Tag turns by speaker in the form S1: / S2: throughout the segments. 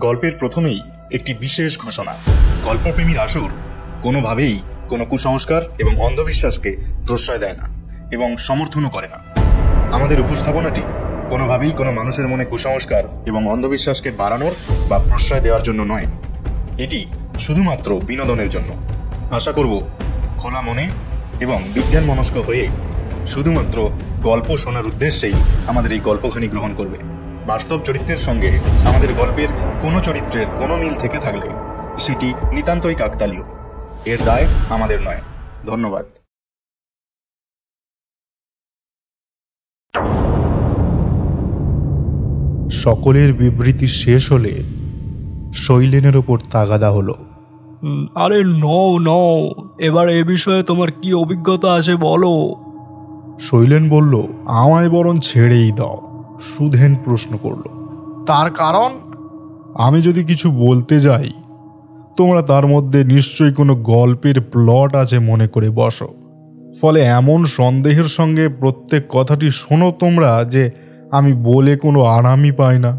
S1: গল্পের প্রথমেই একটি বিশেষ ঘোষণা। গল্পপ্রেমীর আসর কোনোভাবেই কোনো কুসংস্কার এবং অন্ধবিশ্বাসকে প্রশ্রয় দেয় না এবং সমর্থনও করে না। আমাদের উপস্থাপনাটি কোনোভাবেই কোনো মানুষের মনে কুসংস্কার এবং অন্ধবিশ্বাসকে বাড়ানোর বা প্রশ্রয় দেওয়ার জন্য নয়। এটি শুধুমাত্র বিনোদনের জন্য। আশা করব খোলা মনে এবং বিজ্ঞান মনস্ক হয়ে শুধুমাত্র গল্প শোনার উদ্দেশ্যেই আমাদের এই গল্পখানি গ্রহণ করবে। বাস্তব চরিত্রের সঙ্গে আমাদের গল্পের কোনো চরিত্রের কোনো মিল থেকে থাকলে সেটি নিতান্তই কাকতালীয়। এর দায় আমাদের নয়। ধন্যবাদ।
S2: সকলের বিবৃতি শেষ হলে শৈলেনের ওপর তাগাদা হলো।
S3: আরে নও, এবার এ বিষয়ে তোমার কি অভিজ্ঞতা আছে বলো।
S2: শৈলেন বলল, আমায় বরং ছেড়েই দাও। সুধেন প্রশ্ন করল,
S3: তার কারণ?
S2: আমি যদি কিছু বলতে যাই তোমরা তার মধ্যে নিশ্চয়ই কোনো গল্পের প্লট আছে মনে করে বসো, ফলে এমন সন্দেহের সঙ্গে প্রত্যেক কথাটি শোনো তোমরা যে আমি বলে কোনো আরামই পাই না।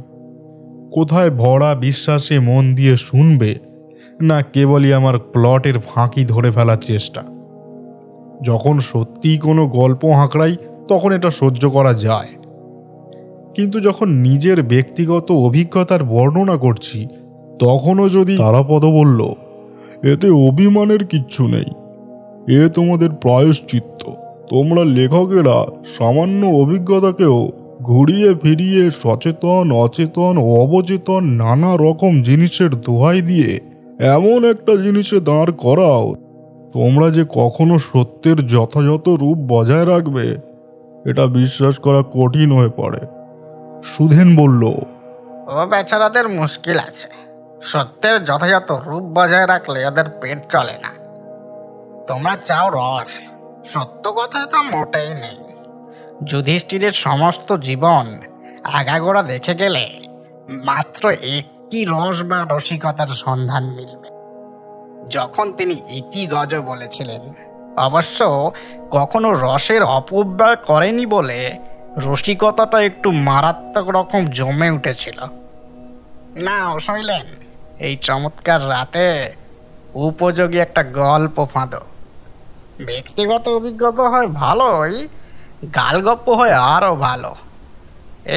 S2: কোথায় ভরা বিশ্বাসে মন দিয়ে শুনবে, না কেবলই আমার প্লটের ফাঁকি ধরে ফেলার চেষ্টা। যখন সত্যিই কোনো গল্প হাঁকড়াই তখন এটা সহ্য করা যায়, কিন্তু যখন নিজের ব্যক্তিগত অভিজ্ঞতার বর্ণনা করছি তখনও যদি। তারাপদ বলল, এতে অভিমানের কিচ্ছু নেই, এ তোমাদের প্রায়শ্চিত্ত। তোমরা লেখকেরা সামান্য অভিজ্ঞতাকেও ঘুরিয়ে ফিরিয়ে সচেতন, অচেতন, অবচেতন নানা রকম জিনিসের দোহাই দিয়ে এমন একটা জিনিসে দাঁড় করাও, তোমরা যে কখনো সত্যের যথাযথ রূপ বজায় রাখবে এটা বিশ্বাস করা কঠিন হয়ে পড়ে। সুধেন বলল,
S4: ও বেচারাদের মুশকিল আছে। সত্যের যথাযথ রূপ বজায় রাখলে ওদের পেট চলে না। তোমরা চাও রস, সত্য কথায় তা মোটেই নেই। যুধিষ্ঠিরের সমস্ত জীবন আগাগোড়া দেখে গেলে মাত্র একটি রস বা রসিকতার সন্ধান মিলবে, যখন তিনি ইতি গজ বলেছিলেন। অবশ্য কখনো রসের অপব্যয় করেনি বলে রসিকতাটা একটু মারাত্মক রকম জমে উঠেছিল। না শৈলেন, এই চমৎকার রাতে উপযোগী একটা গল্প ফাঁদো। ব্যক্তিগত অভিজ্ঞতা হয় ভালোই, গালগপ্প হয় আরো ভালো।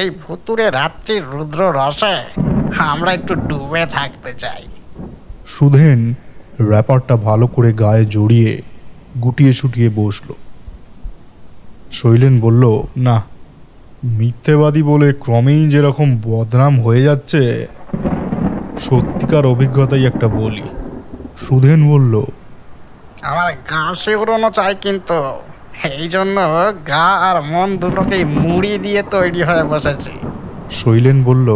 S4: এই ভুতুরে রাত্রির রুদ্র রসে আমরা একটু ডুবে থাকতে চাই।
S2: সুধেন র্যাপারটা ভালো করে গায়ে জড়িয়ে গুটিয়ে শুটিয়ে বসল। শৈলেন বলল, না, মিথ্যেবাদী বলে ক্রমেই যেরকম বদনাম হয়ে যাচ্ছে, সত্যিকার অভিজ্ঞতাই একটা বলি। সুধেন বলল,
S4: আমার গা শিউরানো চাই, কিন্তু এই জন্য গা আর মন দুটোকেই মুড়ি দিয়ে তৈরি হয়ে বসেছি।
S2: শৈলেন বলল,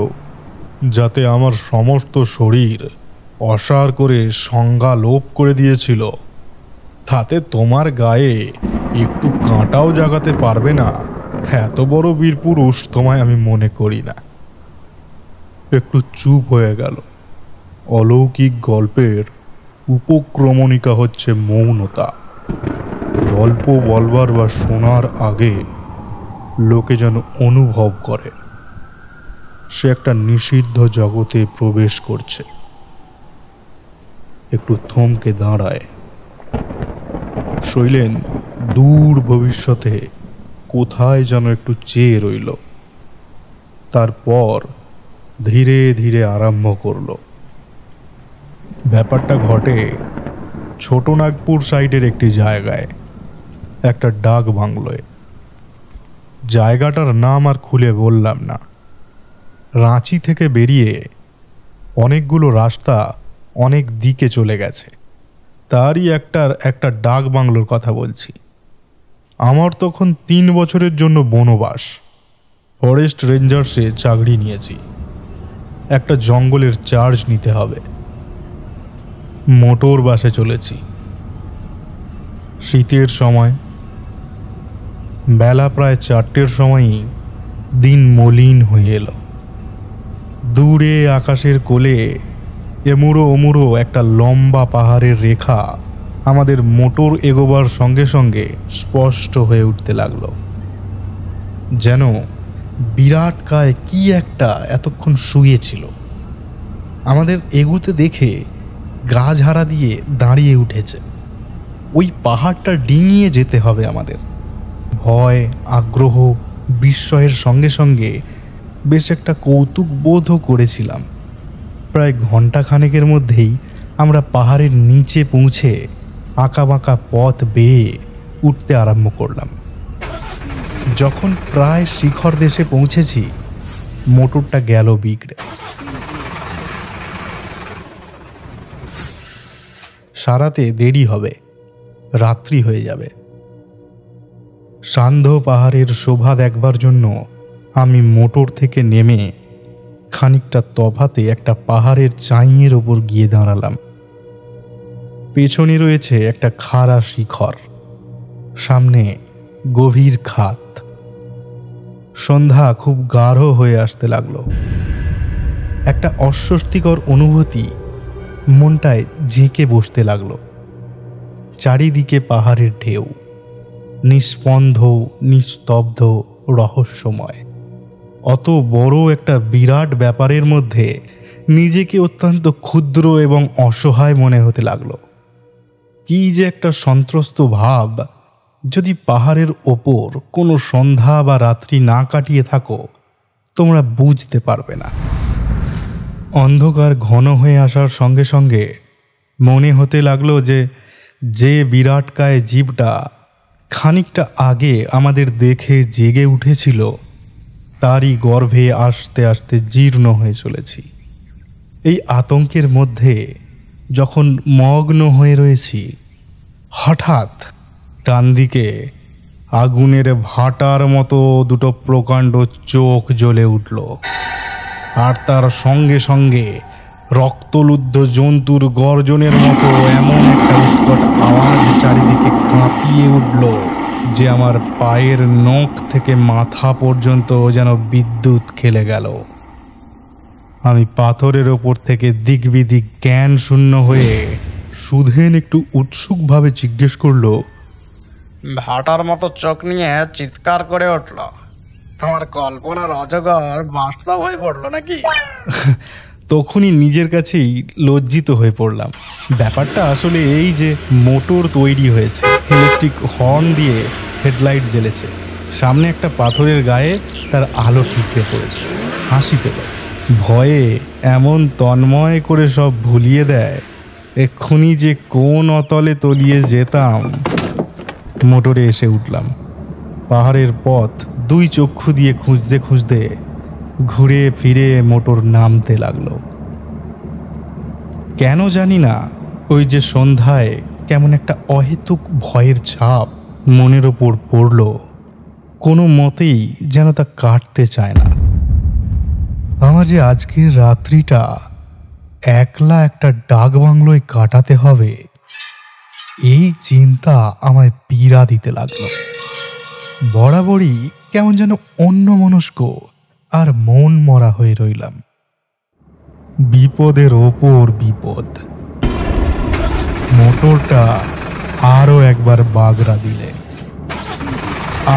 S2: যাতে আমার সমস্ত শরীর অসার করে সংজ্ঞা লোপ করে দিয়েছিল, তাতে তোমার গায়ে একটু কাঁটাও জাগাতে পারবে না, এত বড় বীর পুরুষ তোমায় আমি মনে করি না। একটু চুপ হয়ে গেল। অলৌকিক গল্পের উপক্রমণিকা হচ্ছে মৌনতা। গল্প বলবার বা শোনার আগে লোকে যেন অনুভব করে সে একটা নিষিদ্ধ জগতে প্রবেশ করছে। একটু থমকে দাঁড়ায়। শৈলেন দূর ভবিষ্যতে কোথায় যেন একটু চেয়ে রইল, তারপর ধীরে ধীরে আরম্ভ করল। ব্যাপারটা ঘটে ছোটনাগপুর সাইডের একটি জায়গায়, একটা ডাক বাংলোয়। জায়গাটার নাম আর খুলে বললাম না। রাঁচি থেকে বেরিয়ে অনেকগুলো রাস্তা অনেক দিকে চলে গেছে, তারই একটা ডাক বাংলোর কথা বলছি। আমার তখন 3 বছরের জন্য বনবাস। ফরেস্ট রেঞ্জার্সে চাকরি নিয়েছি। একটা জঙ্গলের চার্জ নিতে হবে। মোটর বাসে চলেছি। শীতের সময়, বেলা প্রায় 4টের সময়ই দিন মলিন হয়ে এলো। দূরে আকাশের কোলে এমুড়ো ওমুড়ো একটা লম্বা পাহাড়ের রেখা আমাদের মোটর এগোবার সঙ্গে সঙ্গে স্পষ্ট হয়ে উঠতে লাগলো। যেন বিরাট কায় কি একটা এতক্ষণ শুয়েছিল। আমাদের এগুতে দেখে গা ঝাড়া দিয়ে দাঁড়িয়ে উঠেছে। ওই পাহাড়টা ডিঙিয়ে যেতে হবে আমাদের। ভয়, আগ্রহ, বিস্ময়ের সঙ্গে সঙ্গে বেশ একটা কৌতুক বোধও করেছিলাম। প্রায় ঘণ্টাখানেকের মধ্যেই আমরা পাহাড়ের নিচে পৌঁছে আঁকাবাঁকা পথ বেয়ে উঠতে আরম্ভ করলাম। যখন প্রায় শিখর দেশে পৌঁছেছি, মোটরটা গেল বিগড়ে। সারাতে দেরি হবে, রাত্রি হয়ে যাবে। সান্ধ্য পাহাড়ের শোভা দেখবার জন্য আমি মোটর থেকে নেমে খানিকটা তফাতে একটা পাহাড়ের চাইয়ের ওপর গিয়ে দাঁড়ালাম। পেছনে রয়েছে একটা খাড়া শিখর, সামনে গভীর খাত। সন্ধ্যা খুব গাঢ় হয়ে আসতে লাগলো। একটা অস্বস্তিকর অনুভূতি মনটায় জেঁকে বসতে লাগলো। চারিদিকে পাহাড়ের ঢেউ, নিস্পন্দ, নিস্তব্ধ, রহস্যময়। অত বড় একটা বিরাট ব্যাপারের মধ্যে নিজেকে অত্যন্ত ক্ষুদ্র এবং অসহায় মনে হতে লাগলো। কি যে একটা সন্ত্রস্ত ভাব! যদি পাহাড়ের ওপর কোনো সন্ধ্যা বা রাত্রি না কাটিয়ে থাকো, তোমরা বুঝতে পারবে না। অন্ধকার ঘন হয়ে আসার সঙ্গে সঙ্গে মনে হতে লাগলো যে বিরাটকায় জীবটা খানিকটা আগে আমাদের দেখে জেগে উঠেছিল, তারই গর্ভে আস্তে আস্তে জীর্ণ হয়ে চলেছি। এই আতঙ্কের মধ্যে যখন মগ্ন হয়ে রয়েছি, হঠাৎ ডান দিকে আগুনের ভাটার মতো দুটো প্রকাণ্ড চোখ জ্বলে উঠল, আর তার সঙ্গে সঙ্গে রক্তলুব্ধ জন্তুর গর্জনের মতো এমন একটা উৎকট আওয়াজ চারিদিকে কাঁপিয়ে উঠল যে আমার পায়ের নখ থেকে মাথা পর্যন্ত যেন বিদ্যুৎ খেলে গেল। আমি পাথরের ওপর থেকে দিক বিদিক জ্ঞান শূন্য হয়ে সুধেন একটু উৎসুকভাবে জিজ্ঞেস করল,
S4: ভাটার মতো চোখ নিয়ে চিৎকার করে উঠল, তোমার কল্পনার অজগর বাস্তব হয়ে পড়লো নাকি?
S2: তখনই নিজের কাছেই লজ্জিত হয়ে পড়লাম। ব্যাপারটা আসলে এই যে মোটর তৈরি হয়েছে, ইলেকট্রিক হর্ন দিয়ে হেডলাইট জ্বেলেছে, সামনে একটা পাথরের গায়ে তার আলো ঠিকরে পড়েছে। হাসি পেল। ভয়ে এমন তন্ময় করে সব ভুলিয়ে দেয়, এক্ষুনি যে কোন অতলে তলিয়ে যেতাম। মোটরে এসে উঠলাম। পাহাড়ের পথ দুই চক্ষু দিয়ে খুঁজতে খুঁজতে ঘুরে ফিরে মোটর নামতে লাগলো। কেন জানি না, ওই যে সন্ধ্যায় কেমন একটা অহেতুক ভয়ের ছাপ মনের ওপর পড়ল, কোনো মতেই যেন তা কাটতে চায় না। আমার যে আজকের রাত্রিটা একলা একটা ডাক বাংলোয় কাটাতে হবে, এই চিন্তা আমায় পীড়া দিতে লাগলো। বরাবরই কেমন যেন অন্যমনস্ক আর মন মরা হয়ে রইলাম। বিপদের ওপর বিপদ। মোটরটা আরো একবার বাগড়া দিলে।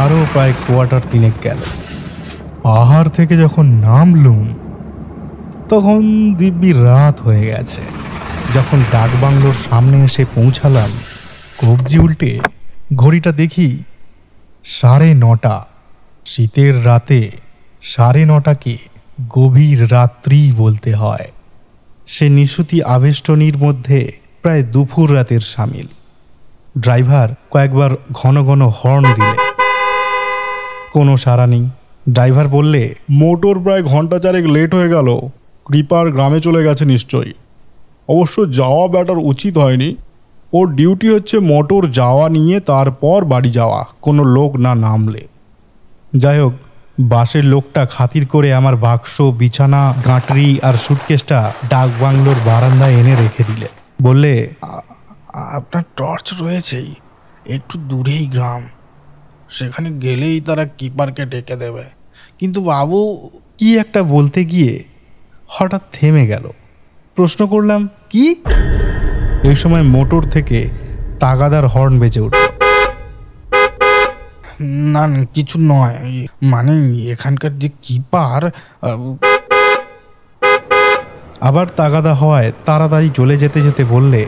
S2: আরো প্রায় কোয়ার্টার তিনেক গেল। পাহাড় থেকে যখন নামলুম, তখন দিব্যি রাত হয়ে গেছে। যখন ডাকবাংলোর সামনে এসে পৌঁছালাম, কবজি উল্টে ঘড়িটা দেখি 9:30। শীতের রাতে 9:30কে গভীর রাত্রি বলতে হয়। সে নিশুতি আবেষ্টনীর মধ্যে প্রায় দুপুর রাতের সামিল। ড্রাইভার কয়েকবার ঘন ঘন হর্ন দিলে, কোনো সাড়া নেই। ড্রাইভার বললে,
S3: মোটর প্রায় ঘন্টা চারেক লেট হয়ে গেল, কৃপার গ্রামে চলে গেছে নিশ্চয়ই। অবশ্য যাওয়া ব্যাটার উচিত হয়নি, ওর ডিউটি হচ্ছে মোটর যাওয়া নিয়ে তারপর বাড়ি যাওয়া, কোনো লোক না নামলে।
S2: যাই হোক, বাসের লোকটা খাতির করে আমার বাক্স, বিছানা, গাঁটরি আর সুটকেসটা ডাকবাংলোর বারান্দায় এনে রেখে দিলে। বললে,
S5: আপনার টর্চ রয়েছেই, একটু দূরেই গ্রাম, সেখানে গেলেই তারা কিপারকে ডেকে দেবে। কিন্তু বাবু,
S2: কি একটা বলতে গিয়ে হঠাৎ থেমে গেল। প্রশ্ন করলাম, কি? এই সময় মোটর থেকে তাগাদার হর্ন বেজে উঠল।
S5: না না, কিছু নয়, মানে এখানকার যে কিপার।
S2: আবার তাগাদা হওয়ায় তাড়াতাড়ি চলে যেতে যেতে বললে,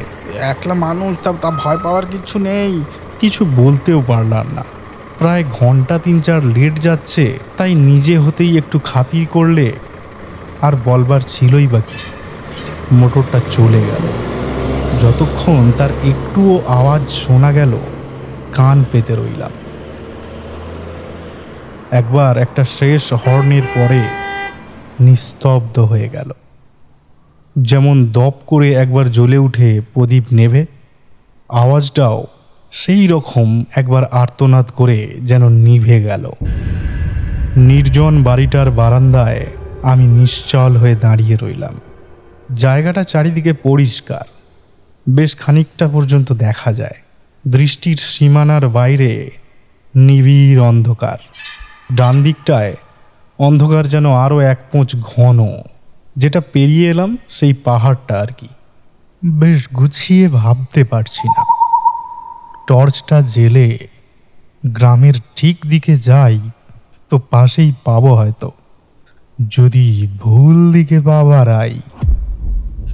S5: একলা মানুষ, তা ভয় পাওয়ার কিচ্ছু নেই।
S2: কিছু বলতেও পারলাম না। প্রায় ঘন্টা 3-4 লেট যাচ্ছে, তাই নিজে হতেই একটু খাতির করলে আর বলবার ছিলই বাকি। মোটরটা চলে গেল। যতক্ষণ তার একটুও আওয়াজ শোনা গেল কান পেতে রইলাম। একবার একটা শেষ হর্নের পরে নিস্তব্ধ হয়ে গেল। যেমন দপ করে একবার জ্বলে উঠে প্রদীপ নেভে, আওয়াজটাও সেই রকম একবার আর্তনাদ করে যেন নিভে গেল। নির্জন বাড়িটার বারান্দায় আমি নিশ্চল হয়ে দাঁড়িয়ে রইলাম। জায়গাটা চারিদিকে পরিষ্কার, বেশ খানিকটা পর্যন্ত দেখা যায়। দৃষ্টির সীমানার বাইরে নিবিড় অন্ধকার। ডান দিকটায় অন্ধকার যেন আরও 1 পোঁচ ঘন। যেটা পেরিয়ে এলাম সেই পাহাড়টা আর কি। বেশ গুছিয়ে ভাবতে পারছি না। টর্চটা জেলে গ্রামের ঠিক দিকে যাই তো পাশেই পাবো হয়তো। যদি ভুল দিকে পাবার আই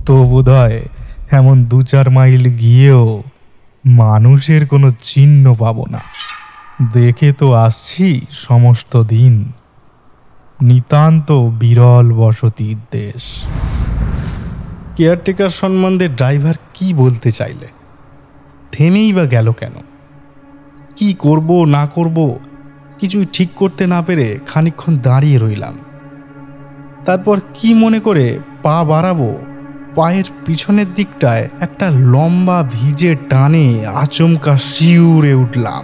S2: তো বোধহয় এমন 2-4 মাইল গিয়েও মানুষের কোনো চিহ্ন পাবো না। দেখে তো আসছি সমস্ত দিন নিতান্ত বিরল বসতির দেশ। কেয়ারটেকার সম্বন্ধে ড্রাইভার কি বলতে চাইলে? থেমেই বা গেল কেন? কি করব না করব কিছুই ঠিক করতে না পেরে খানিকক্ষণ দাঁড়িয়ে রইলাম। তারপর কি মনে করে পা বাড়াবো, পায়ের পিছনের দিকটায় একটা লম্বা ভিজে টানে আচমকা শিউরে উঠলাম।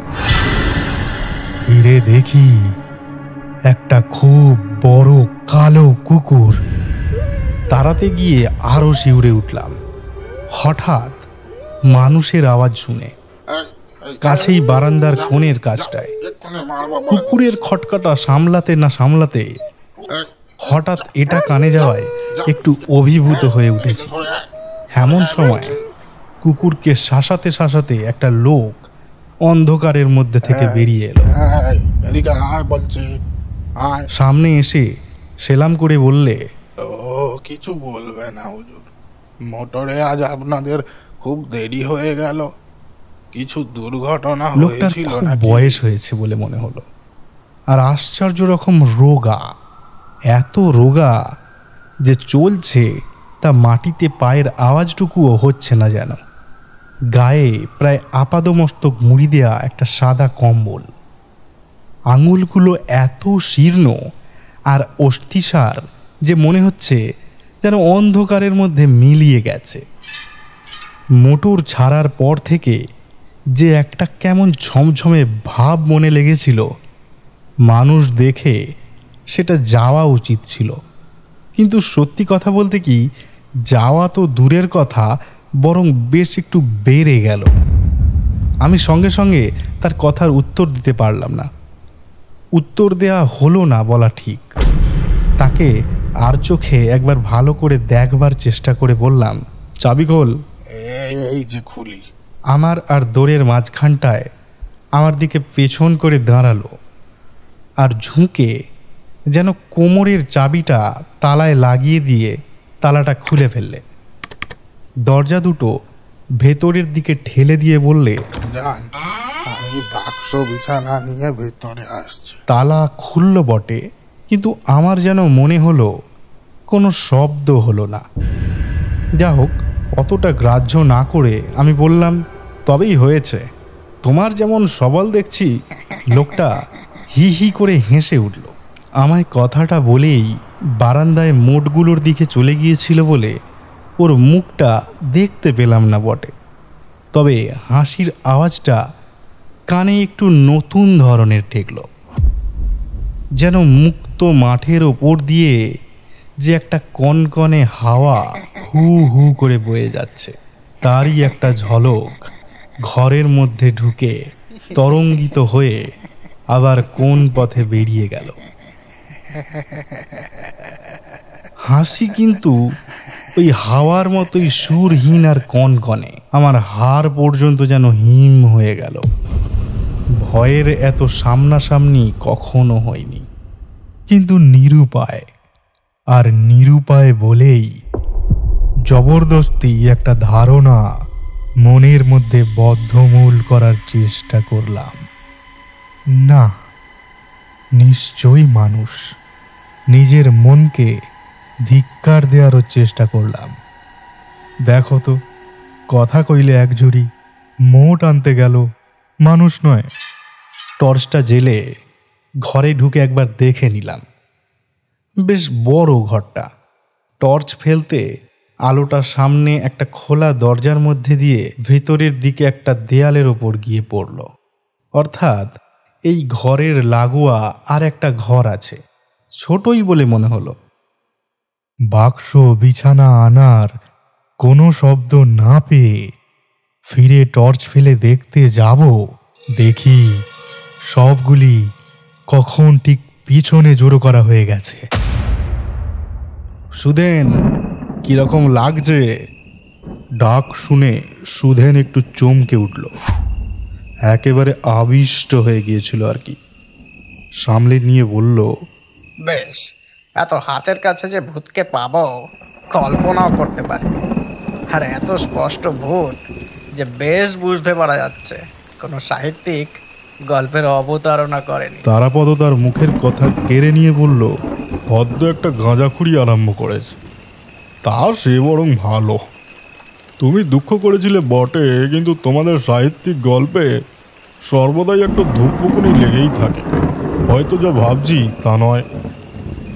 S2: ফিরে দেখি একটা খুব বড় কালো কুকুর। তাড়াতে গিয়ে আরো শিউরে উঠলাম। হঠাৎ মানুষের আওয়াজ শুনে কাছেই বারান্দার কোণের কাজটায় কুকুরের খটকাটা সামলাতে না সামলাতে হঠাৎ এটা কানে যাওয়ায় একটু অভিভূত হয়ে উঠেছি। এমন সময় কুকুরকে শাসাতে শাসাতে একটা লোক অন্ধকারের মধ্যে থেকে বেরিয়ে এলো। সামনে এসে সেলাম করে বললে,
S5: কিছু বলবে না হুজুর, মোটরে আজ আপনাদের খুব দেরি হয়ে গেল। কিছু দুর্ঘটনা
S2: লোকটার
S5: হয়েছিল
S2: খুব
S5: নাকি?
S2: বয়স হয়েছে বলে মনে হলো, আর আশ্চর্য রকম রোগা। এত রোগা যে চলছে তা মাটিতে পায়ের আওয়াজটুকুও হচ্ছে না যেন। গায়ে প্রায় আপাদমস্তক মুড়ি দেয়া একটা সাদা কম্বল। আঙুলগুলো এত শীর্ণ আর অস্থিসার যে মনে হচ্ছে যেন অন্ধকারের মধ্যে মিলিয়ে গেছে। মোটর ছাড়ার পর থেকে যে একটা কেমন ঝমঝমে ভাব মনে লেগেছিল, মানুষ দেখে সেটা যাওয়া উচিত ছিল। কিন্তু সত্যি কথা বলতে কি, যাওয়া তো দূরের কথা, বরং বেশ একটু বেড়ে গেল। আমি সঙ্গে সঙ্গে তার কথার উত্তর দিতে পারলাম না। উত্তর দেয়া হলো না বলা ঠিক। তাকে আর চোখে একবার ভালো করে দেখবার চেষ্টা করে বললাম, চাবি খোল।
S5: এই যে খুলি।
S2: আমার আর দৌড়ের মাঝখানটায় আমার দিকে পেছন করে দাঁড়ালো আর ঝুঁকে যেন কোমরের চাবিটা তালায় লাগিয়ে দিয়ে তালাটা খুলে ফেললে। দরজা দুটো ভেতরের দিকে ঠেলে দিয়ে বললে,
S5: যান, আমি বাক্স বিছানা নিয়ে ভেতরে আসছি।
S2: তালা খুলল বটে, কিন্তু আমার যেন মনে হলো কোনো শব্দ হলো না। যা হোক, অতটা গ্রাহ্য না করে আমি বললাম, তবেই হয়েছে, তোমার যেমন সবল দেখছি। লোকটা হি হি করে হেসে উঠল। আমায় কথাটা বলেই বারান্দায় মোটগুলোর দিকে চলে গিয়েছিল বলে ওর মুখটা দেখতে পেলাম না বটে, তবে হাসির আওয়াজটা কানে একটু নতুন ধরনের ঠেকল। যেন মুক্ত মাঠের ওপর দিয়ে যে একটা কনকনে হাওয়া হু হু করে বয়ে যাচ্ছে, তারই একটা ঝলক ঘরের মধ্যে ঢুকে তরঙ্গিত হয়ে আবার কোন পথে বেরিয়ে গেল। হাসি কিন্তু ওই হাওয়ার মতোই সুরহীন আর কনকনে। আমার হাড় পর্যন্ত যেন হিম হয়ে গেল। ভয়ের এত সামনাসামনি কখনো হয়নি, কিন্তু নিরুপায়, আর নিরুপায় বলেই জবরদস্তি একটা ধারণা মনের মধ্যে বদ্ধমূল করার চেষ্টা করলাম। না, নিশ্চয়ই মানুষ। নিজের মনকে ধিক্কার দেওয়ারও চেষ্টা করলাম। দেখো তো, কথা কইলে একজুড়ি, মোট আনতে গেল মানুষ নয়। টর্চটা জেলে ঘরে ঢুকে একবার দেখে নিলাম। বেশ বড় ঘরটা। টর্চ ফেলতে আলোটা সামনে একটা খোলা দরজার মধ্যে দিয়ে ভেতরের দিকে একটা দেয়ালের ওপর গিয়ে পড়ল। অর্থাৎ এই ঘরের লাগোয়া আর একটা ঘর আছে, ছোটই বলে মনে হলো। বাক্স বিছানা আনার কোনো শব্দ না পেয়ে ফিরে টর্চ ফেলে দেখতে যাব, দেখি সবগুলি কখন ঠিক পিছনে জড়ো করা হয়ে গেছে। সুধেন, কিরকম লাগছে? ডাক শুনে সুধেন একটু চমকে উঠল। একেবারে আবিষ্ট হয়ে গিয়েছিল আর কি। সামলে নিয়ে বলল,
S4: বেশ, এত হাতের কাছে যে ভূতকে পাবো কল্পনাও করতে পারি। আর এত স্পষ্ট ভূত যে বেশ বুঝতে পারা যাচ্ছে কোনো সাহিত্যিক গল্পের অবতারণা করেনি।
S2: তারাপদ তার মুখের কথা কেড়ে নিয়ে বলল,
S3: হদ্দ একটা গাঁজাখুড়ি আরম্ভ করেছে। তা সে বরং ভালো। তুমি দুঃখ করেছিলে বটে, কিন্তু তোমাদের সাহিত্যিক গল্পে সর্বদাই একটা ধূপপুকুনি লেগেই থাকে। হয়তো যা ভাবছি তা নয়,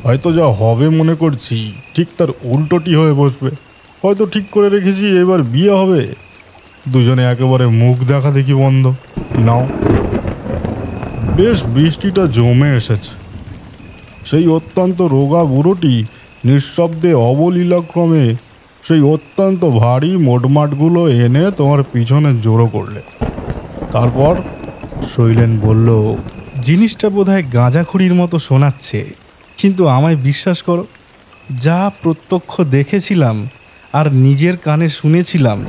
S3: হয়তো যা হবে মনে করছি ঠিক তার উল্টোটি হয়ে বসবে। হয়তো ঠিক করে রেখেছি এবার বিয়ে হবে, দুজনে একেবারে মুখ দেখা দেখি বন্ধ। নাও, বেশ বৃষ্টিটা জমে এসেছে। সেই অত্যন্ত রোগা বুড়োটি নিঃশব্দে অবলীলাক্রমে সেই অত্যন্ত ভারী মোটমাটগুলো এনে তোমার পিছনে জড়ো করলে। তারপর
S2: শৈলেন বলল, জিনিসটা বোধহয় গাঁজাখুড়ির মতো শোনাচ্ছে, কিন্তু আমায় বিশ্বাস করো, যা প্রত্যক্ষ দেখেছিলাম আর নিজের কানে শুনেছিলাম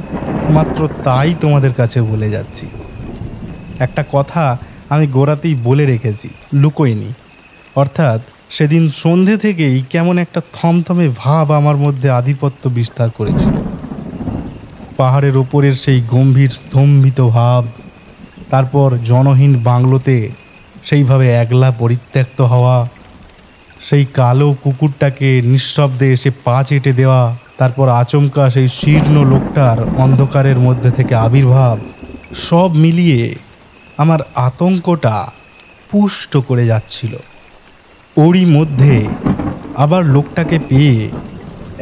S2: মাত্র তাই তোমাদের কাছে বলে যাচ্ছি। একটা কথা আমি গোড়াতেই বলে রেখেছি, লুকোইনি। অর্থাৎ সেদিন সন্ধে থেকেই কেমন একটা থমথমে ভাব আমার মধ্যে আধিপত্য বিস্তার করেছিল। পাহাড়ের ওপরের সেই গম্ভীর স্তম্ভিত ভাব, তারপর জনহীন বাংলোতে সেইভাবে একলা পরিত্যক্ত হওয়া, সেই কালো কুকুরটাকে নিঃশব্দে এসে পা চেটে দেওয়া, তারপর আচমকা সেই শীর্ণ লোকটার অন্ধকারের মধ্যে থেকে আবির্ভাব, সব মিলিয়ে আমার আতঙ্কটা পুষ্ট করে যাচ্ছিল। ওরই মধ্যে আবার লোকটাকে পেয়ে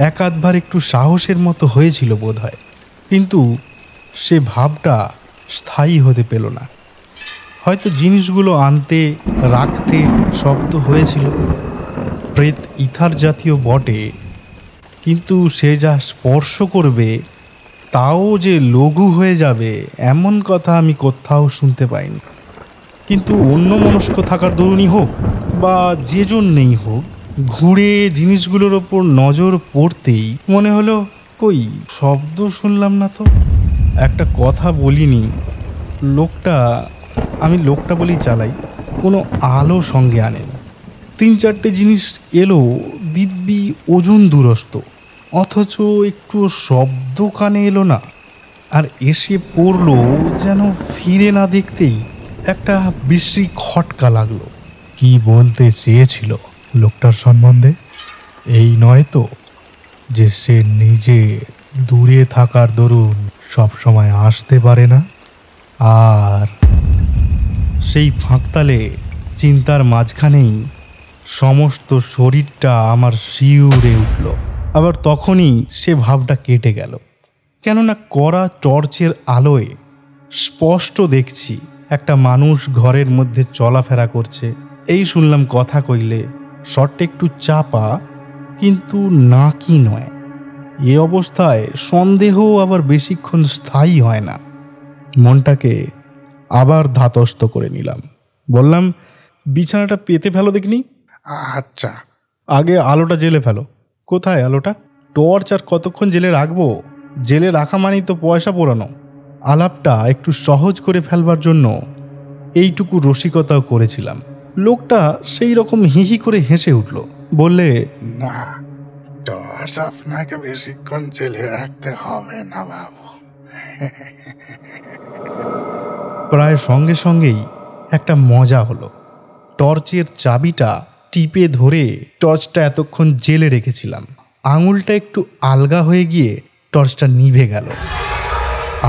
S2: এক আধবার একটু সাহসের মতো হয়েছিল বোধহয়, কিন্তু সে ভাবটা স্থায়ী হতে পেল না। হয়তো জিনিসগুলো আনতে রাখতে শব্দ হয়েছিল, প্রেত ইথার জাতীয় বটে, কিন্তু সে যা স্পর্শ করবে তাও যে লঘু হয়ে যাবে এমন কথা আমি কোথাও শুনতে পাইনি। কিন্তু অন্যমনস্ক থাকার দরুনই হোক বা যে জন্যেই হোক, ঘুরে জিনিসগুলোর ওপর নজর পড়তেই মনে হলো, কই শব্দ শুনলাম না তো। একটা কথা বলিনি, আমি লোকটা বলেই চালাই, কোনো আলো সঙ্গে আনেন। 3-4টে জিনিস এলো দিব্যি ওজন দুরস্ত, অথচ একটু শব্দ কানে এলো না। আর এসে পড়লো যেন ফিরে না দেখতেই একটা বিশ্রী খটকা লাগলো। কি বলতে চেয়েছিল লোকটার সম্বন্ধে? এই নয় তো যে সে নিজে দূরে থাকার দরুন সবসময় আসতে পারে না? আর সেই ফাঁকতালে চিন্তার মাঝখানেই সমস্ত শরীরটা আমার শিউরে উঠল। আবার তখনই সে ভাবটা কেটে গেল, কেননা কড়া টর্চের আলোয় স্পষ্ট দেখছি একটা মানুষ ঘরের মধ্যে চলাফেরা করছে। এই শুনলাম কথা কইলে, শটটা একটু চাপা, কিন্তু না কি নয়। এ অবস্থায় সন্দেহ আবার বেশিক্ষণ স্থায়ী হয় না। মনটাকে আবার ধাতস্থ করে নিলাম। বললাম, বিছানাটা পেতে ফেলো দেখিনি।
S5: আচ্ছা।
S2: আগে আলোটা জেলে ফেলো। কোথায় আলোটা? টর্চ আর কতক্ষণ জেলে রাখবো? জেলে রাখা মানেই তো পয়সা পোড়ানো। আলাপটা একটু সহজ করে ফেলবার জন্য এইটুকু রসিকতাও করেছিলাম। লোকটা সেই রকম হিহি করে হেসে উঠল, বললে,
S5: না, টর্চ আপনাকে বেশিক্ষণ জেলে রাখতে হবে না বাবু।
S3: প্রায় সঙ্গে সঙ্গেই একটা মজা হলো। টর্চের চাবিটা টিপে ধরে টর্চটা এতক্ষণ জেলে রেখেছিলাম, আঙুলটা একটু আলগা হয়ে গিয়ে টর্চটা নিভে গেল।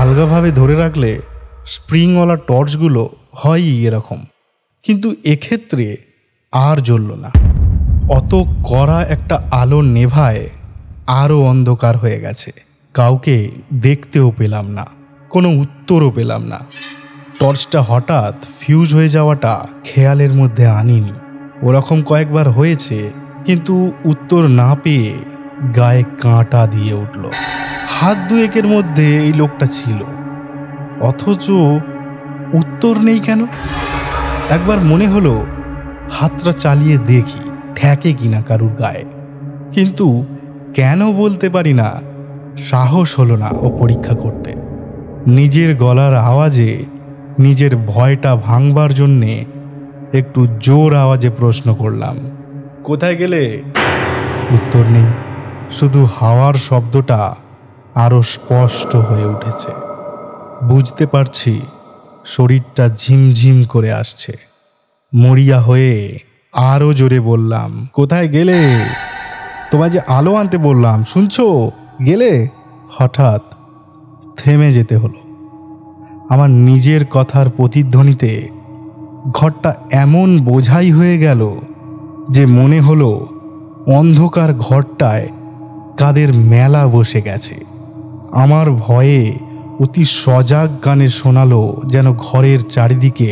S3: আলগাভাবে ধরে রাখলে স্প্রিংওয়ালা টর্চগুলো হয়ই এরকম, কিন্তু এক্ষেত্রে আর জ্বলল না। অত কড়া একটা আলো নেভায় আরও অন্ধকার হয়ে গেছে। কাউকে দেখতেও পেলাম না, কোনো উত্তরও পেলাম না। টর্চটা হঠাৎ ফিউজ হয়ে যাওয়াটা খেয়ালের মধ্যে আনিনি। ওরকম কয়েকবার হয়েছে, কিন্তু উত্তর না পেয়ে গায়ে কাঁটা দিয়ে উঠল। হাত দুয়েকের মধ্যে এই লোকটা ছিল, অথচ উত্তর নেই কেন? একবার মনে হলো হাতটা চালিয়ে দেখি ঠেকে কিনা কারুর গায়ে, কিন্তু কেন বলতে পারি না, সাহস হলো না ও পরীক্ষা করতে। নিজের গলার আওয়াজে নিজের ভয়টা ভাঙবার জন্যে একটু জোর আওয়াজে প্রশ্ন করলাম, কোথায় গেলে? উত্তর নেই, শুধু হাওয়ার শব্দটা আরও স্পষ্ট হয়ে উঠেছে। বুঝতে পারছি শরীরটা ঝিমঝিম করে আসছে। মরিয়া হয়ে আরও জোরে বললাম, কোথায় গেলে? তোমায় যে আলো আনতে বললাম, শুনছো? গেলে? হঠাৎ থেমে যেতে হলো। আমার নিজের কথার প্রতিধ্বনিতে ঘরটা এমন বোঝাই হয়ে গেল যে মনে হলো অন্ধকার ঘরটায় কাদের মেলা বসে গেছে। আমার ভয়ে অতি সজাগ গানে শোনালো যেন ঘরের চারিদিকে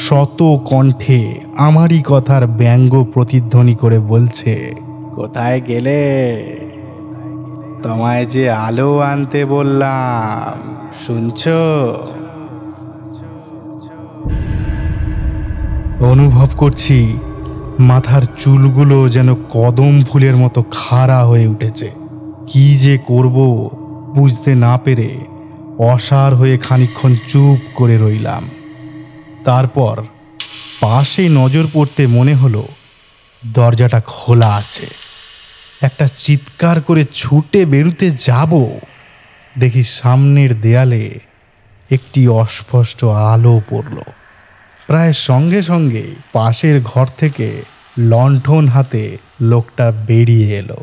S3: শত কণ্ঠে আমারই কথার ব্যঙ্গ প্রতিধ্বনি করে বলছে, কোথায় গেলে? তোমায় যে আলো আনতে বললাম, শুনছো? অনুভব করছি মাথার চুলগুলো যেন কদম ফুলের মতো খাড়া হয়ে উঠেছে। কি যে করব বুঝতে না পেরে অসাড় হয়ে খানিকক্ষণ চুপ করে রইলাম। তারপর পাশে নজর পড়তে মনে হলো দরজাটা খোলা আছে। একটা চিৎকার করে ছুটে বেরুতে যাব, দেখি সামনের দেয়ালে একটি অস্পষ্ট আলো পড়ল। প্রায় সঙ্গে সঙ্গে পাশের ঘর থেকে লণ্ঠন হাতে লোকটা বেরিয়ে এলো।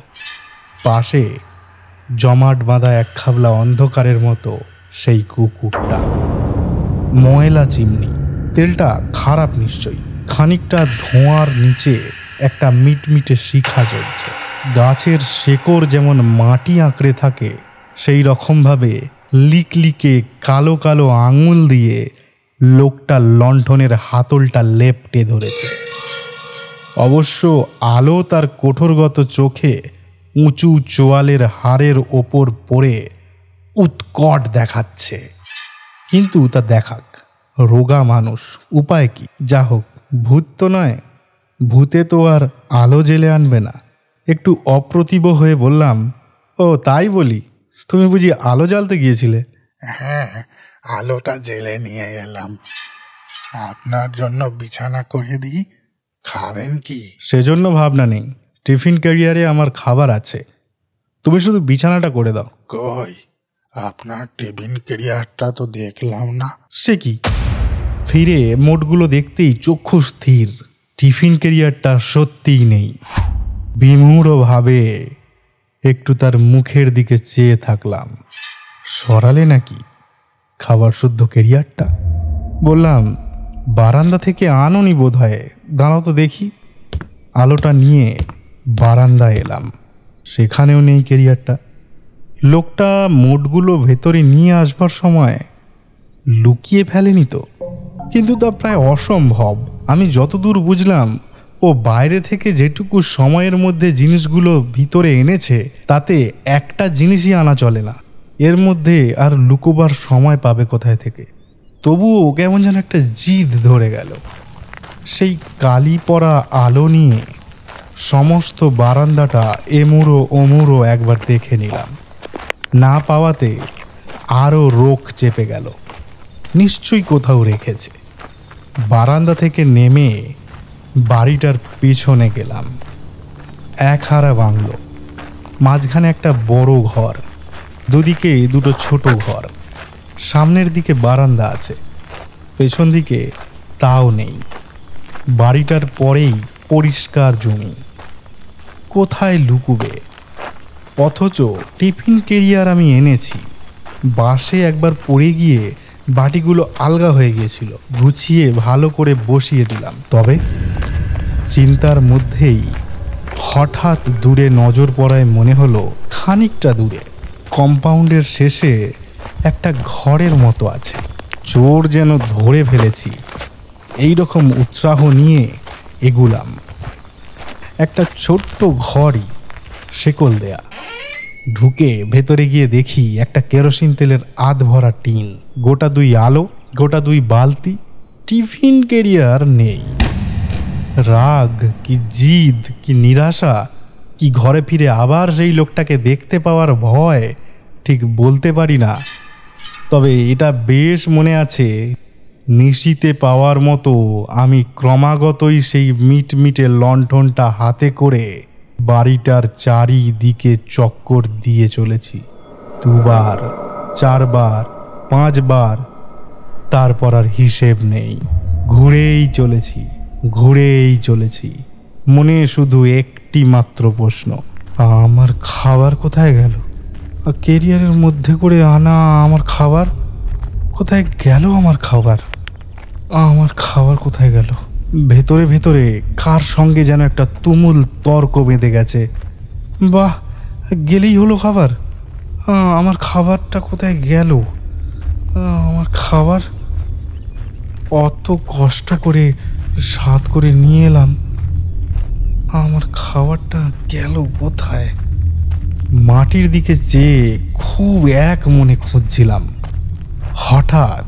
S3: পাশে জমাট বাঁধা এক খাবলা অন্ধকারের মতো সেই কুকুরটা। ময়লা চিমনি, তেলটা খারাপ নিশ্চয়ই। খানিকটা ধোঁয়ার নিচে একটা মিটমিটে শিখা জ্বলছে। গাছের শেকড় যেমন মাটি আঁকড়ে থাকে, সেই রকমভাবে লিকলিকে কালো কালো আঙুল দিয়ে লোকটা লণ্ঠনের হাতলটা লেপটে ধরেছে। অবশ্য আলো তার কঠোরগত চোখে উঁচু চোয়ালের হাড়ের ওপর পড়ে উৎকট দেখাচ্ছে। কিন্তু তা দেখাক, রোগা মানুষ, উপায় কি? যা হোক, ভূত তো নয়, ভূতে তো আর আলো জেলে আনবে না। একটু অপ্রতিভ হয়ে বললাম, ও তাই বলি, তুমি বুঝি আলো জ্বালতে গিয়েছিলে?
S5: হ্যাঁ, আলোটা জেলে নিয়ে এলাম। আপনার জন্য বিছানা করে দিই, খাবেন কি?
S3: সেজন্য ভাবনা নেই, টিফিন ক্যারিয়ারে আমার খাবার আছে, তুমি শুধু বিছানাটা করে দাও।
S5: কই, আপনার টিফিন ক্যারিয়ারটা তো দেখলাম না।
S3: সে কি? ফিরে মোটগুলো দেখতেই চক্ষু স্থির, টিফিন ক্যারিয়ারটা সত্যিই নেই। বিমূঢ়ভাবে একটু তার মুখের দিকে চেয়ে থাকলাম। সরালে নাকি খাবার শুদ্ধ ক্যারিয়ারটা? বললাম, বারান্দা থেকে আনোনি বোধ হয়, দাঁড়াও তো দেখি। আলোটা নিয়ে বারান্দায় এলাম, সেখানেও নেই ক্যারিয়ারটা। লোকটা মোটগুলো ভেতরে নিয়ে আসবার সময় লুকিয়ে ফেলেনি তো? কিন্তু তা প্রায় অসম্ভব। আমি যতদূর বুঝলাম, ও বাইরে থেকে যেটুকু সময়ের মধ্যে জিনিসগুলো ভিতরে এনেছে, তাতে একটা জিনিসই আনা চলে না। এর মধ্যে আর লুকোবার সময় পাবে কোথায় থেকে? তবুও কেমন যেন একটা জিদ ধরে গেল। সেই কালি পরা আলো নিয়ে সমস্ত বারান্দাটা এমুড়ো ওমুড়ো একবার দেখে নিলাম। না পাওয়াতে আরও রোখ চেপে গেল, নিশ্চয়ই কোথাও রেখেছে। বারান্দা থেকে নেমে বাড়িটার পিছনে গেলাম। এক হারা বাংলো,
S2: মাঝখানে একটা বড় ঘর, দুদিকে দুটো ছোট ঘর, সামনের দিকে বারান্দা আছে, পেছন দিকে তাও নেই। বাড়িটার পরেই পরিষ্কার জমি, কোথায় লুকুবে? অথচ টিফিন কেরিয়ার আমি এনেছি, বাসে একবার পড়ে গিয়ে বাটিগুলো আলগা হয়ে গিয়েছিল, গুছিয়ে ভালো করে বসিয়ে দিলাম। তবে চিন্তার মধ্যেই হঠাৎ দূরে নজর পড়ায় মনে হলো খানিকটা দূরে কম্পাউন্ডের শেষে একটা ঘরের মতো আছে। চোর যেন ধরে ফেলেছি, এই রকম উৎসাহ নিয়ে এগুলাম। একটা ছোট্ট ঘরই, শেকল দেয়া। ঢুকে ভেতরে গিয়ে দেখি একটা কেরোসিন তেলের আধ ভরা টিন, গোটা 2 আলো, গোটা 2 বালতি, টিফিন কেরিয়ার নেই। রাগ কি জিদ কি নিরাশা কি ঘরে ফিরে আবার সেই লোকটাকে দেখতে পাওয়ার ভয়, ঠিক বলতে পারি না। তবে এটা বেশ মনে আছে, নিশিতে পাওয়ার মতো আমি ক্রমাগতই সেই মিটমিটে লণ্ঠনটা হাতে করে বাড়িটার চারিদিকে চক্কর দিয়ে চলেছি। 2 বার, 4 বার, 5 বার, তারপর আর হিসেব নেই। ঘুরেই চলেছি। মনে শুধু একটি মাত্র প্রশ্ন, আমার খাবার কোথায় গেল? কেরিয়ারের মধ্যে করে আনা আমার খাবার কোথায় গেল? আমার খাবার কোথায় গেল? ভেতরে ভেতরে কার সঙ্গে যেন একটা তুমুল তর্ক বেঁধে গেছে। বাহ, গেলেই হলো খাবার। আমার খাবারটা কোথায় গেল? আমার খাবার অত কষ্ট করে স্বাদ করে নিয়ে এলাম, আমার খাবারটা গেল কোথায়? মাটির দিকে চেয়ে খুব এক মনে খুঁজছিলাম। হঠাৎ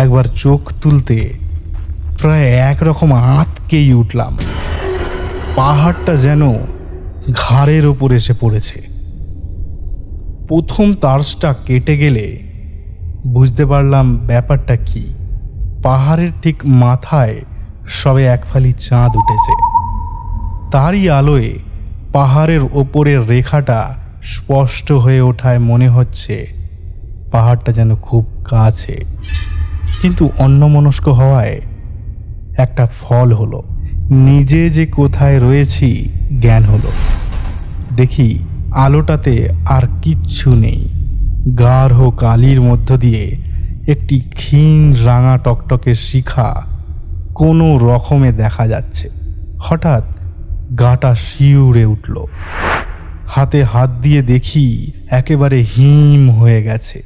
S2: একবার চোখ তুলতে প্রায় একরকম আঁতকেই উঠলাম। পাহাড়টা যেন ঘাড়ের ওপর এসে পড়েছে। প্রথম তার্সটা কেটে গেলে বুঝতে পারলাম ব্যাপারটা কি। পাহাড়ের ঠিক মাথায় সবে এক ফালি চাঁদ উঠেছে, তারই আলোয় পাহাড়ের ওপরের রেখাটা স্পষ্ট হয়ে ওঠায় মনে হচ্ছে পাহাড়টা যেন খুব কাছে। কিন্তু অন্যমনস্ক হওয়ায় একটা ফল হলো, নিজে যে কোথায় রয়েছি জ্ঞান হলো। দেখি আলোটাতে আর কিচ্ছু নেই, গাঢ় কালির মধ্য দিয়ে একটি ক্ষীণ রাঙা টকটকে শিখা কোনো রকমে দেখা যাচ্ছে। হঠাৎ গাটা শিউরে উঠল, হাতে হাত দিয়ে দেখি একেবারে হিম হয়ে গেছে।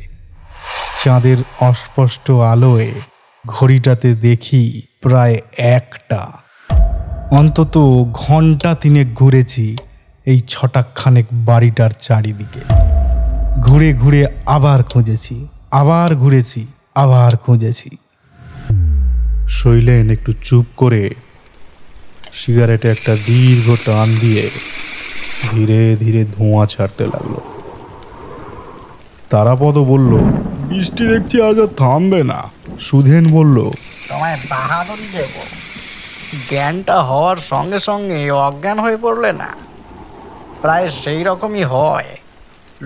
S2: চাঁদের অস্পষ্ট আলোয় ঘড়িটাতে দেখি প্রায় 1টা। অন্তত ঘন্টা 3 ঘুরেছি এই ছটাকখানেক বাড়িটার চারিদিকে। ঘুরে ঘুরে আবার খুঁজেছি, আবার ঘুরেছি, আবার খুঁজেছি। শৈলেন একটু চুপ করে সিগারেটে একটা দীর্ঘ টান দিয়ে ধীরে ধীরে ধোঁয়া ছাড়তে লাগলো। তারাপদ বলল,
S3: বৃষ্টি দেখছি আজ আর থামবে না।
S2: সুধেন বলল,
S4: তোমায় বাহাদুরি দেব, জ্ঞানটা হওয়ার সঙ্গে সঙ্গে অজ্ঞান হয়ে পড়লে না? প্রায় সেই রকমই হয়।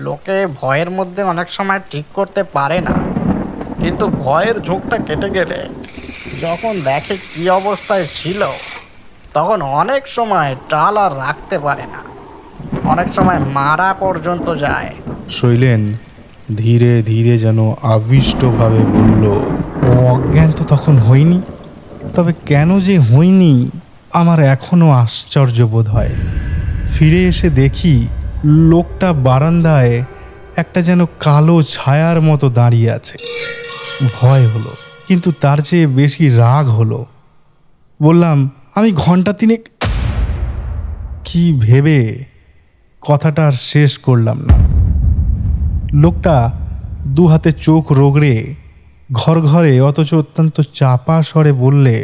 S4: লোকে ভয়ের মধ্যে অনেক সময় ঠিক করতে পারে না, কিন্তু ভয়ের ঝোঁকটা কেটে গেলে যখন দেখে কি অবস্থায় ছিল, তখন অনেক সময় টাল আর রাখতে পারে না, অনেক সময় মারা পর্যন্ত যায়।
S2: শৈলেন ধীরে ধীরে যেন আবিষ্টভাবে বলল, অজ্ঞান তো তখন হয়নি, তবে কেন যে হয়নি আমার এখনো আশ্চর্য বোধ হয়। ফিরে এসে দেখি লোকটা বারান্দায় একটা যেন কালো ছায়ার মতো দাঁড়িয়ে আছে। ভয় হলো, কিন্তু তার চেয়ে বেশি রাগ হলো। বললাম, আমি ঘন্টা 3 কি ভেবে কথাটা আর শেষ করলাম না। লোকটা 2 হাতে চোখ রগড়ে ঘরে অথচ অত্যন্ত চাপা স্বরে বললে,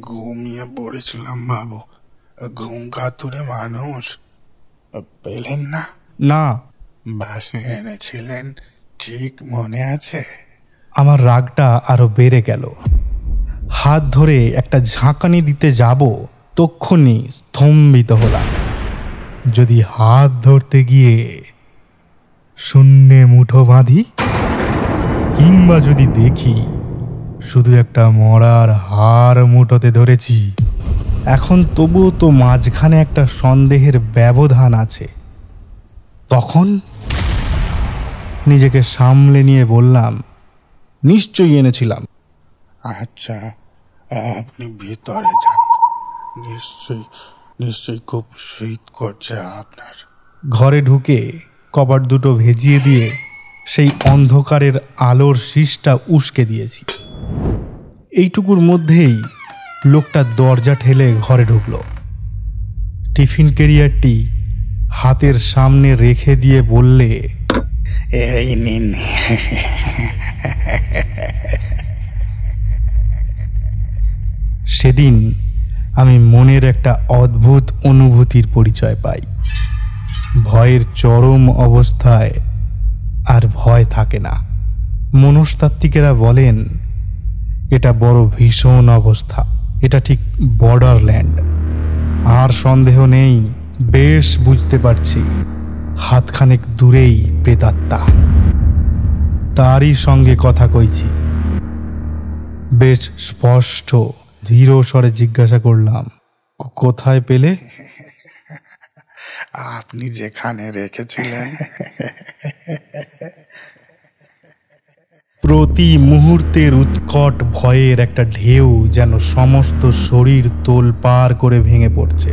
S5: ঘুমিয়ে পড়েছিলাম বাবু, ঘুম কাতুরে মানুষ, পেলেন না?
S2: না।
S5: বাসে এনেছিলেন, ঠিক মনে আছে?
S2: আমার রাগটা আরো বেড়ে গেল। হাত ধরে একটা ঝাঁকানি দিতে যাব, তক্ষুনি স্তম্ভিত হলাম। যদি হাত ধরতে গিয়ে শূন্যে মুঠো বাঁধি, কিংবা যদি দেখি শুধু একটা মরার হাড় মুঠোতে ধরেছি, এখন তবুও তো মাঝখানে একটা সন্দেহের ব্যবধান আছে। তখন নিজেকে সামলে নিয়ে বললাম, নিশ্চয়ই এনেছিলাম।
S5: আচ্ছা, আপনি ভিতরে যান। নিশ্চয়ই খুব শীত করছে আপনার।
S2: ঘরে ঢুকে কপাট দুটো ভেজিয়ে দিয়ে সেই অন্ধকারের আলোর শীষটা উস্কে দিয়েছি। এইটুকুর মধ্যেই লোকটা দরজা ঠেলে ঘরে ঢুকলো। টিফিন ক্যারিয়ারটি হাতের সামনে রেখে দিয়ে বললে,
S5: এই নিন।
S2: সেদিন আমি মনের একটা অদ্ভুত অনুভূতির পরিচয় পাই। ভয়ের চরম অবস্থায় আর ভয় থাকে না। মনস্তাত্ত্বিকেরা বলেন এটা বড় ভীষণ অবস্থা, এটা ঠিক বর্ডারল্যান্ড। আর সন্দেহ নেই, বেশ বুঝতে পারছি হাতখানেক দূরেই প্রেতাত্মা। তারই সঙ্গে কথা কইছি। বেশ স্পষ্ট ধীর স্বরে জিজ্ঞাসা করলাম, কোথায় পেলে?
S5: আপনি যেখানে রেখেছিলেন।
S2: প্রতি মুহূর্তের উৎকট ভয়ের একটা ঢেউ যেন সমস্ত শরীর তোলপাড় করে ভেঙে পড়ছে,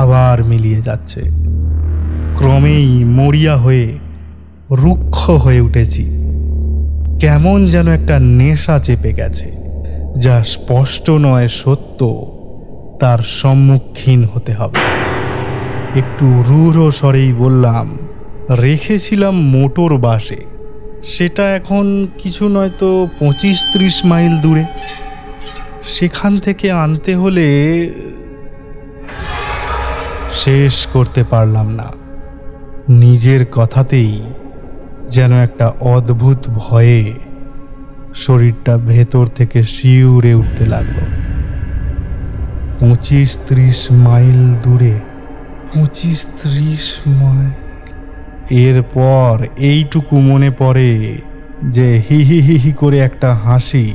S2: আবার মিলিয়ে যাচ্ছে। ক্রমেই মরিয়া হয়ে রুক্ষ হয়ে উঠেছি। কেমন যেন একটা নেশা চেপে গেছে, যা স্পষ্ট নয় সত্য, তার সম্মুখীন হতে হবে। একটু রূঢ় স্বরেই বললাম, রেখেছিলাম মোটর বাসে। সেটা এখন কিছু নয়তো 25-30 মাইল দূরে। সেখান থেকে আনতে হলে। শেষ করতে পারলাম না। নিজের কথাতেই যেন একটা অদ্ভুত ভয়ে শরীরটা ভেতর থেকে শিউরে উঠতে লাগলো। 25-30 মাইল দূরে, 25-30 মাইল। এরপর এইটুকু মনে পড়ে যে হি হি হি হি করে একটা হাসি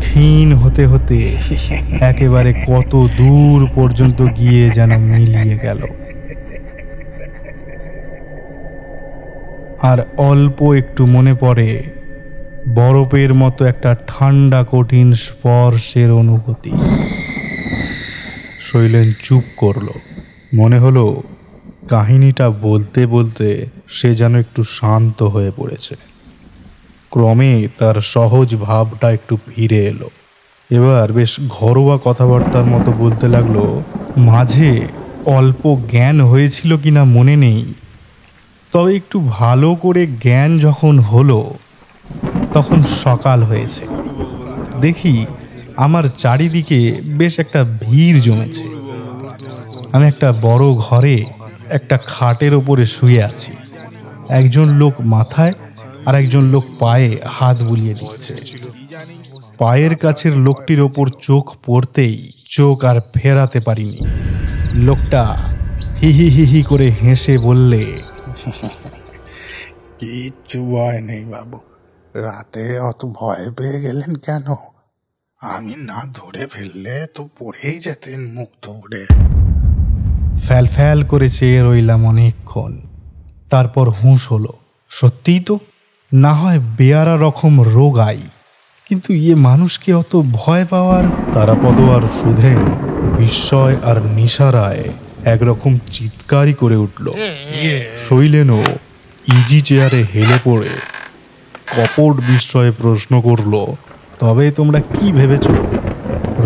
S2: ক্ষীণ হতে হতে একেবারে কত দূর পর্যন্ত গিয়ে যেন মিলিয়ে গেল। আর অল্প একটু মনে পড়ে বরফের মতো একটা ঠান্ডা কঠিন স্পর্শের অনুভূতি। শৈলেন চুপ করলো। মনে হলো কাহিনীটা বলতে বলতে সে যেন একটু শান্ত হয়ে পড়েছে। ক্রমে তার সহজ ভাবটা একটু ফিরে এলো। এবার বেশ ঘরোয়া কথাবার্তার মতো বলতে লাগলো। মাঝে অল্প জ্ঞান হয়েছিল কিনা মনে নেই, তবে একটু ভালো করে জ্ঞান যখন হলো তখন সকাল হয়েছে। দেখি আমার চারিদিকে বেশ একটা ভিড় জমেছে। আমি একটা বড় ঘরে একটা খাটের ওপরে শুয়ে আছি। একজন লোক মাথায় আর একজন লোক পায়ে হাত বুলিয়ে দিচ্ছে। পায়ের কাছের লোকটির ওপর চোখ পড়তেই চোখ আর ফেরাতে পারিনি। লোকটা হি হি হি হি করে হেসে বললে,
S5: কিচ্ছু ভয় নেই বাবু, রাতে অত ভয় পেয়ে গেলেন কেন? আমি না ধরে ফেললে তো পড়েই যেতেন মুখ থুবড়ে।
S2: ফ্যাল ফ্যাল করে চেয়ে রইলাম অনেকক্ষণ। তারপর হুঁশ হলো, সত্যিই তো, না হয় বেয়ারা রকম রোগাই, কিন্তু মানুষকে অত ভয় পাওয়ার। তারাপদ আর সুধেন বিস্ময় আর নিশারায় একরকম চিৎকারই করে উঠল। শৈলেনও ইজি চেয়ারে হেলে পড়ে কপট বিস্ময়ে প্রশ্ন করল, তবে তোমরা কি ভেবেছ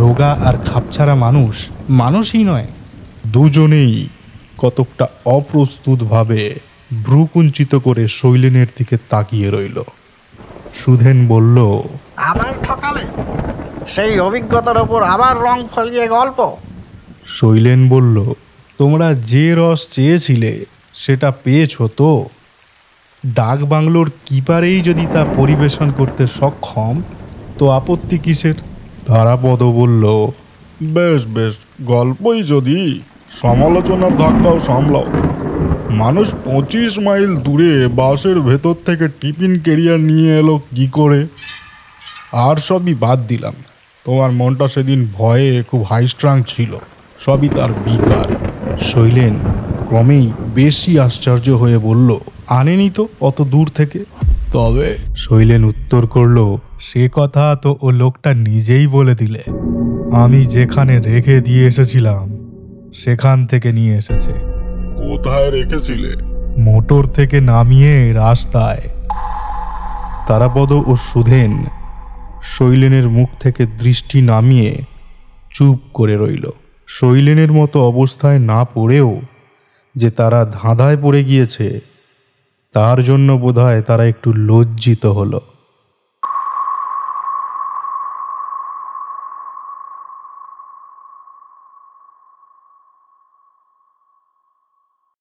S2: রোগা আর খাপছাড়া মানুষ মানুষই নয়? দুজনেই কতকটা অপ্রস্তুতভাবে ভ্রুকুঞ্চিত করে শৈলেনের দিকে তাকিয়ে রইল। সুধেন বলল,
S4: আবার ঠকালে? সেই অভিজ্ঞতার ওপর আবার রং ফলিয়ে গল্প?
S2: শৈলেন বলল, তোমরা যে রস চেয়েছিলে সেটা পেয়েছো তো? ডাক বাংলোর কিপারেই যদি তা পরিবেশন করতে সক্ষম, তো আপত্তি কিসের? তারাপদ বলল,
S3: বেশ বেশ, গল্পই যদি, সমালোচনার ধাক্কাও সামলাও। মানুষ 25 মাইল দূরে বাসের ভেতর থেকে টিফিন ক্যারিয়ার নিয়ে এলো কি করে? আর সবই বাদ দিলাম, তোমার মনটা সেদিন ভয়ে খুব হাই স্ট্রাং ছিল, সবই তার বিকার।
S2: শৈলেন ক্রমেই বেশি আশ্চর্য হয়ে বলল, আনেনি তো অত দূর থেকে।
S3: তবে
S2: শৈলেন উত্তর করল, সে কথা তো ও লোকটা নিজেই বলে দিলে। আমি যেখানে রেখে দিয়ে এসেছিলাম সেখান থেকে নিয়ে এসেছে।
S3: কোথায় রেখেছিলে?
S2: মোটর থেকে নামিয়ে রাস্তায়। তারাপদ ও সুধেন শৈলেনের মুখ থেকে দৃষ্টি নামিয়ে চুপ করে রইল। শৈলেনের মতো অবস্থায় না পড়েও যে তারা ধাঁধায় পড়ে গিয়েছে তার জন্য বোধহয় তারা একটু লজ্জিত হলো।